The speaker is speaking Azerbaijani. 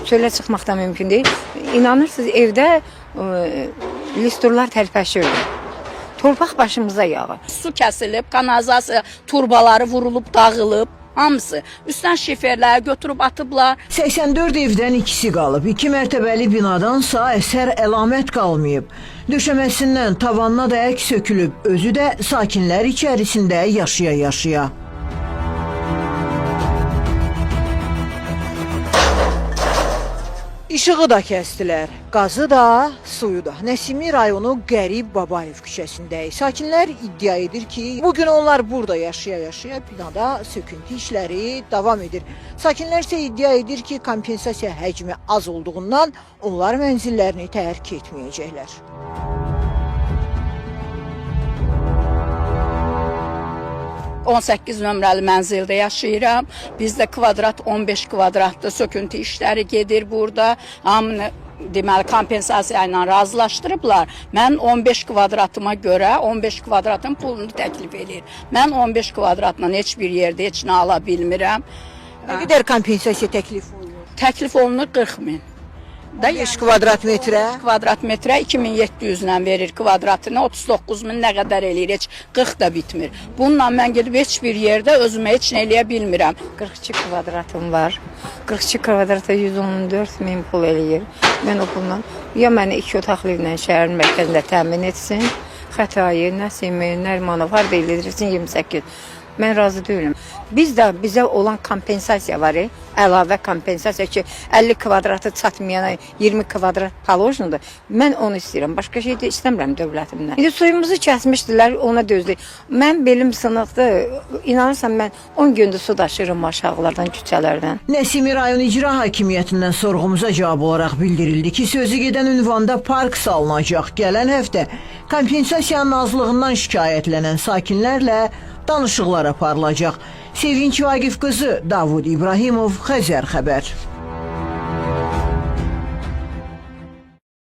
çölə çıxmaq da mümkün deyil. İnanırsınız, evdə listurlar tərpəşirdi. Torpaq başımıza yağır. Su kəsilib, kanalizasiya turbaları vurulub, dağılıb. Hamısı. Üstdən şiferləri götürüb atıblar. 84 evdən ikisi qalıb. 2 mərtəbəli binadansa əsər əlamət qalmayıb. Döşəməsindən tavanına da ək sökülüb. Özü də sakinlər içərisində yaşaya-yaşaya. İşığı da kəsdilər, qazı da, suyu da. Nəsimi rayonu Qərib Babayev küçəsindəyik. Sakinlər iddia edir ki, bugün onlar burada yaşaya-yaşaya binada söküntü işləri davam edir. Sakinlər isə iddia edir ki, kompensasiya həcmi az olduğundan onlar mənzillərini tərk etməyəcəklər. 18 nömrəli mənzildə yaşayıram. Bizdə kvadrat 15 kvadratda söküntü işləri gedir burada. Hamını deməli kompensasiya ilə razılaşdırıblar. Mən 15 kvadratıma görə 15 kvadratın pulunu təklif edir. Mən 15 kvadratla heç bir yerdə heç nə ala bilmirəm. Nə qədər kompensasiya təklif olunur? Təklif olunur 40 min. 5 kvadrat metrə? Kvadrat metrə 2700-lə verir kvadratını, 39 min nə qədər eləyir, heç 40 da bitmir. Bununla mən gedib heç bir yerdə özümə heç nə eləyə bilmirəm. 42 kvadratım var. 42 kvadrata 114 min pul eləyir. Mən o pulla ya məni 2 otaqlı evlə şəhərin mərkəzində təmin etsin, Xətai, Nəsimi, Nərmanov, harada eləyirsin 28. Mən razı deyiləm. Bizə olan kompensasiya var, əlavə kompensasiya ki, 50 kvadratı çatmayana 20 kvadrat palojnudur. Mən onu istəyirəm, başqa şey də istəmirəm dövlətimdən. İndi suyumuzu kəsmişdilər, ona dözdük. Mən belim sınıqdır, inanırsan mən 10 gündür su daşırım aşağılardan, küçələrdən. Nəsimi rayon icra hakimiyyətindən sorğumuza cavab olaraq bildirildi ki, sözü gedən ünvanda park salınacaq. Gələn həftə kompensasiyanın azlığından şikayətlənən sakinlərlə danışıqlar aparılacaq. Sevinç Vaqif qızı, Davud İbrahimov, Xəzər xəbər.